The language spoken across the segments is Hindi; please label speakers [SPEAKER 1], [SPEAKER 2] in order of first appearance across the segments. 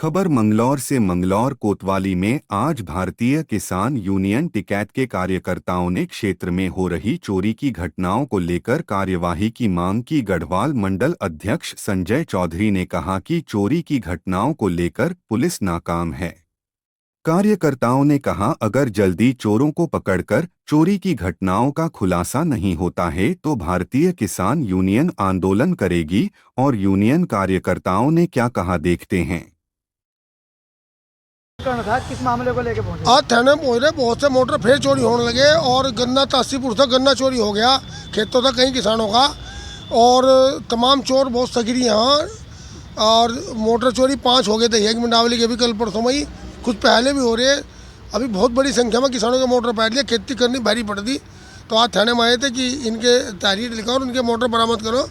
[SPEAKER 1] खबर मंगलौर से। मंगलौर कोतवाली में आज भारतीय किसान यूनियन टिकैत के कार्यकर्ताओं ने क्षेत्र में हो रही चोरी की घटनाओं को लेकर कार्यवाही की मांग की। गढ़वाल मंडल अध्यक्ष संजय चौधरी ने कहा कि चोरी की घटनाओं को लेकर पुलिस नाकाम है। कार्यकर्ताओं ने कहा, अगर जल्दी चोरों को पकड़कर चोरी की घटनाओं का खुलासा नहीं होता है तो भारतीय किसान यूनियन आंदोलन करेगी। और यूनियन कार्यकर्ताओं ने क्या कहा, देखते हैं।
[SPEAKER 2] था किस मामले को लेके पहुंचे?
[SPEAKER 3] आज थाने में पहुंचे, बहुत से मोटर फिर चोरी होने लगे और गन्ना 80% तक गन्ना चोरी हो गया खेतों तक कई किसानों का। और तमाम चोर बहुत सक्रिय हैं और मोटर चोरी 5 हो गए थे एक मंडावली के भी कल परसों में ही, कुछ पहले भी हो रहे। अभी बहुत बड़ी संख्या में किसानों के मोटर बैठ लिया, खेती करनी भारी पड़ दी। तो आज थाने में आए थे कि इनके तहरीर लिखा और उनके मोटर बरामद करो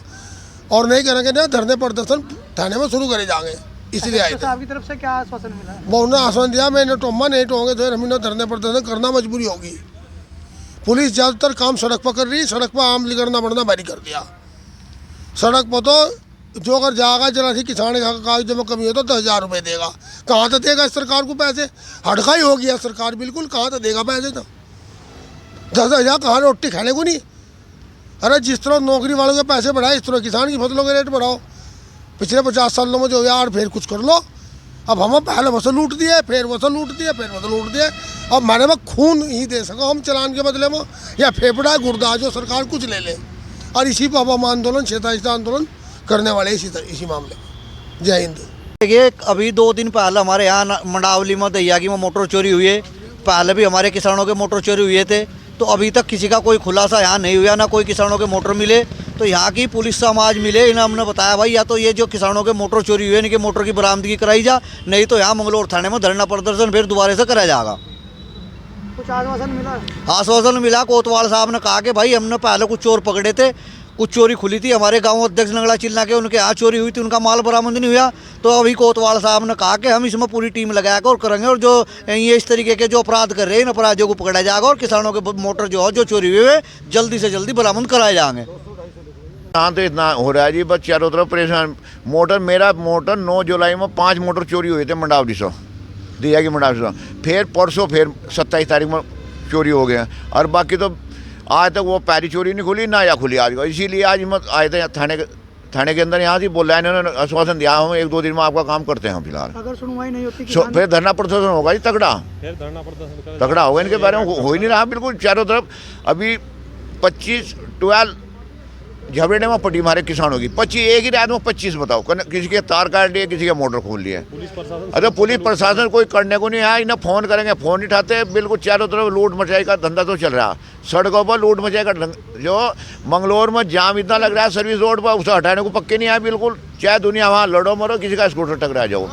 [SPEAKER 3] और नहीं करेंगे ना धरने प्रदर्शन थाने में शुरू करे जाएंगे, इसलिए आए थे।
[SPEAKER 2] आपकी तरफ से क्या आश्वासन मिला?
[SPEAKER 3] वो उन्होंने आश्वासन दिया, मैं टोमा नहीं टोंगे तो हम धरने प्रदर्शन करना मजबूरी होगी। पुलिस ज़्यादातर काम सड़क पर कर रही, सड़क पर आम करना बढ़ना भारी कर दिया। सड़क पर तो जो अगर जाएगा जरा सी किसान का कागज में कमी हो तो 10,000 रुपये देगा, कहाँ तक देगा सरकार को पैसे? हड़का ही हो गया सरकार बिल्कुल, कहाँ तक देगा पैसे? तो 10,000 कहाँ रोटी खाने को नहीं। अरे जिस तरह नौकरी वालों के पैसे बढ़ाए इस तरह किसान की फसलों के रेट बढ़ाओ। पिछले 50 सालों में जो यार फिर कुछ कर लो। अब हम पहले वसल लूट दिए, फिर वसल लूट दिए, फिर वसल लूट दिए। अब मैंने में खून ही दे सको हम चलान के बदले में, या फेफड़ा गुर्दा जो सरकार कुछ ले ले। और इसी पर हम आंदोलन क्षेत्र आंदोलन करने वाले इसी मामले में। जय हिंद।
[SPEAKER 4] देखिए, अभी 2 दिन पहले हमारे यहाँ मंडावली में दहियागी में मोटर चोरी हुई है। पहले भी हमारे किसानों के मोटर चोरी हुए थे, तो अभी तक किसी का कोई खुलासा यहाँ नहीं हुआ, ना कोई किसानों के मोटर मिले। तो यहाँ की पुलिस समाज मिले, इन्हें हमने बताया भाई या तो ये जो किसानों के मोटर चोरी हुए इनके मोटर की बरामदगी कराई जा, नहीं तो यहाँ मंगलौर थाने में धरना प्रदर्शन फिर दोबारा से कराया जाएगा।
[SPEAKER 2] कुछ आश्वासन मिला?
[SPEAKER 4] आश्वासन मिला। कोतवाल साहब ने कहा कि भाई हमने पहले कुछ चोर पकड़े थे, कुछ चोरी खुली थी हमारे गांव अध्यक्ष नंगला चिल्ला के, उनके यहाँ चोरी हुई थी, उनका माल बरामद नहीं हुआ। तो अभी कोतवाल साहब ने कहा कि हम इसमें पूरी टीम लगाकर और करेंगे, और जो ये इस तरीके के जो अपराध कर रहे हैं इन अपराधियों को पकड़ा जाएगा और किसानों के मोटर जो चोरी हुए जल्दी से जल्दी बरामद कराए जाएंगे।
[SPEAKER 5] यहाँ तो इतना हो रहा है जी, बस चारों तरफ परेशान। मेरा मोटर 9 जुलाई में 5 मोटर चोरी हुए थे मंडावली से, दिया की मंडावली से। फिर परसों फिर 27 तारीख में चोरी हो गया, और बाकी तो आज तक वो पहली चोरी नहीं खुली ना या खुली आज। इसीलिए आज मत आए थे थाने के अंदर। यहाँ से बोल रहा है, इन्होंने आश्वासन दिया हम 1-2 दिन में आपका काम करते हैं। फिलहाल
[SPEAKER 2] अगर सुनवाई नहीं होती
[SPEAKER 5] फिर धरना प्रदर्शन होगा जी, तगड़ा होगा। इनके बारे में हो ही नहीं रहा बिल्कुल चारों तरफ। अभी 12 झबड़े में पड़ी हमारे किसानों की 25 एक ही रात में 25 बताओ, किसी के तार काट लिए, किसी के मोटर खोल लिए। अरे पुलिस प्रशासन कोई करने को नहीं आया। इन्हें फ़ोन करेंगे, फ़ोन नहीं उठाते। बिल्कुल चारों तरफ लूट मचाई का धंधा तो चल रहा, सड़कों पर लूट मचाई का। जो मंगलौर में जाम इतना लग रहा है सर्विस रोड पर, उसे हटाने को पक्के नहीं आए बिल्कुल। चाहे दुनिया वहाँ लड़ो मरो, किसी का स्कूटर टकरा जाओ।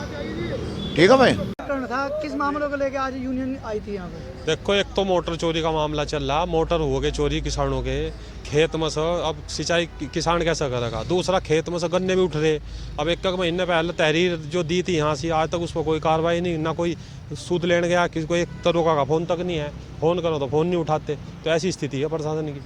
[SPEAKER 5] ठीक है भाई।
[SPEAKER 2] था किस मामले को लेके आज यूनियन आई थी यहाँ पे?
[SPEAKER 6] देखो, एक तो मोटर चोरी का मामला चल रहा, मोटर हो गए चोरी किसानों के खेत में से। अब सिंचाई किसान कैसा करेगा? दूसरा, खेत में से गन्ने भी उठ रहे। अब 1 महीने पहले तहरीर जो दी थी यहाँ से, आज तक उस पर कोई कार्रवाई नहीं, ना कोई सूद लेने गया, किसी को 1 तरोका का फ़ोन तक नहीं है। फ़ोन करो तो फ़ोन नहीं उठाते। तो ऐसी स्थिति है प्रशासन की।